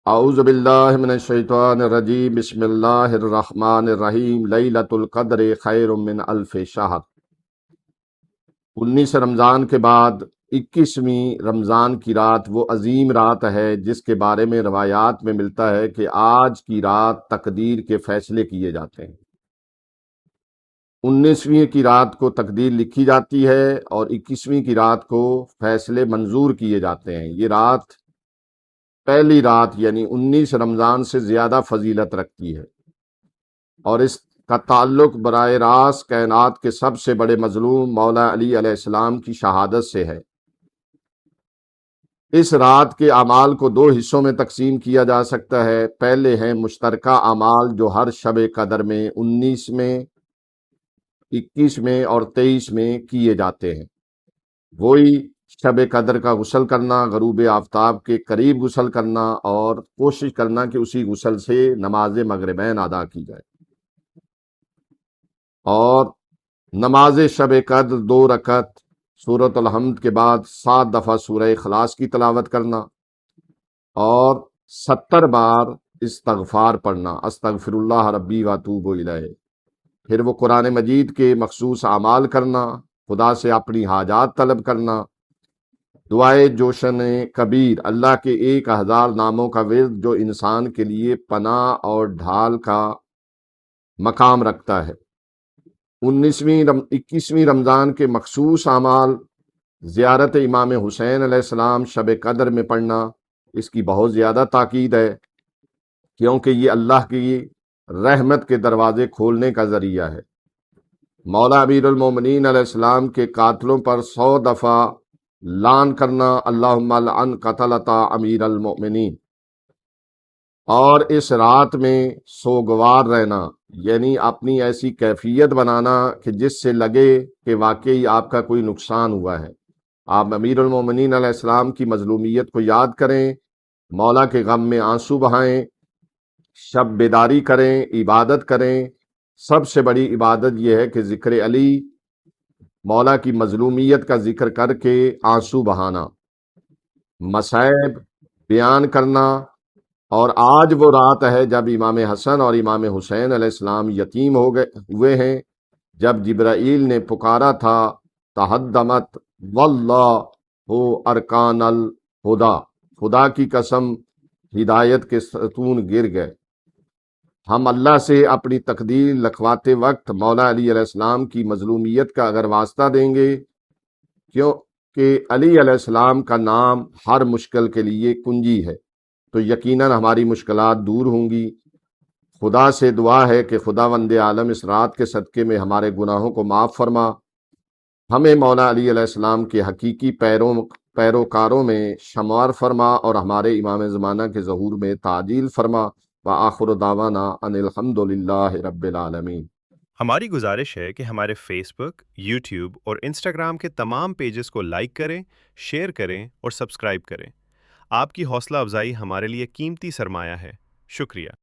اعوذ باللہ من الشیطان الرجیم، بسم اللہ الرحمن الرحیم۔ لیلۃ القدر خیر من الف شہر۔ 19 رمضان کے بعد 21ویں رمضان کی رات وہ عظیم رات ہے جس کے بارے میں روایات میں ملتا ہے کہ آج کی رات تقدیر کے فیصلے کیے جاتے ہیں۔ 19ویں کی رات کو تقدیر لکھی جاتی ہے اور 21ویں کی رات کو فیصلے منظور کیے جاتے ہیں۔ یہ رات پہلی رات یعنی 19 رمضان سے زیادہ فضیلت رکھتی ہے اور اس کا تعلق براہ راست کائنات کے سب سے بڑے مظلوم مولا علی علیہ السلام کی شہادت سے ہے۔ اس رات کے اعمال کو 2 حصوں میں تقسیم کیا جا سکتا ہے۔ پہلے ہیں مشترکہ اعمال جو ہر شب قدر میں 19 میں، 21 میں اور 23 میں کیے جاتے ہیں۔ وہی شب قدر کا غسل کرنا، غروب آفتاب کے قریب غسل کرنا اور کوشش کرنا کہ اسی غسل سے نماز مغربین ادا کی جائے، اور نماز شب قدر 2 رکعت سورۃ الحمد کے بعد 7 دفعہ سورہ اخلاص کی تلاوت کرنا اور 70 بار استغفار پڑھنا، استغفر اللہ ربی واتوب الیہ۔ پھر وہ قرآن مجید کے مخصوص اعمال کرنا، خدا سے اپنی حاجات طلب کرنا، دعائے جوشن کبیر، اللہ کے 1000 ناموں کا ورد جو انسان کے لیے پناہ اور ڈھال کا مقام رکھتا ہے۔ 21ویں رمضان کے مخصوص اعمال، زیارت امام حسین علیہ السلام شب قدر میں پڑھنا، اس کی بہت زیادہ تاکید ہے کیونکہ یہ اللہ کی رحمت کے دروازے کھولنے کا ذریعہ ہے۔ مولا امیر المومنین علیہ السلام کے قاتلوں پر 100 دفعہ لعن کرنا، اللہم لعن قتلتا امیر المؤمنین، اور اس رات میں سوگوار رہنا یعنی اپنی ایسی کیفیت بنانا کہ جس سے لگے کہ واقعی آپ کا کوئی نقصان ہوا ہے۔ آپ امیر المومنین علیہ السلام کی مظلومیت کو یاد کریں، مولا کے غم میں آنسو بہائیں، شب بیداری کریں، عبادت کریں۔ سب سے بڑی عبادت یہ ہے کہ ذکر علی، مولا کی مظلومیت کا ذکر کر کے آنسو بہانا، مصائب بیان کرنا۔ اور آج وہ رات ہے جب امام حسن اور امام حسین علیہ السلام یتیم ہوئے ہیں۔ جب جبرائیل نے پکارا تھا تہدمت واللہ ارکان الہدا، خدا کی قسم ہدایت کے ستون گر گئے۔ ہم اللہ سے اپنی تقدیر لکھواتے وقت مولا علی علیہ السلام کی مظلومیت کا اگر واسطہ دیں گے، کیونکہ علی علیہ السلام کا نام ہر مشکل کے لیے کنجی ہے، تو یقیناً ہماری مشکلات دور ہوں گی۔ خدا سے دعا ہے کہ خداوند عالم اس رات کے صدقے میں ہمارے گناہوں کو معاف فرما، ہمیں مولا علی علیہ السلام کے حقیقی پیروکاروں میں شمار فرما اور ہمارے امام زمانہ کے ظہور میں تعجیل فرما۔ وآخر دعوانا ان الحمد للہ رب العالمین۔ ہماری گزارش ہے کہ ہمارے فیس بک، یوٹیوب اور انسٹاگرام کے تمام پیجز کو لائک کریں، شیئر کریں اور سبسکرائب کریں۔ آپ کی حوصلہ افزائی ہمارے لیے قیمتی سرمایہ ہے۔ شکریہ۔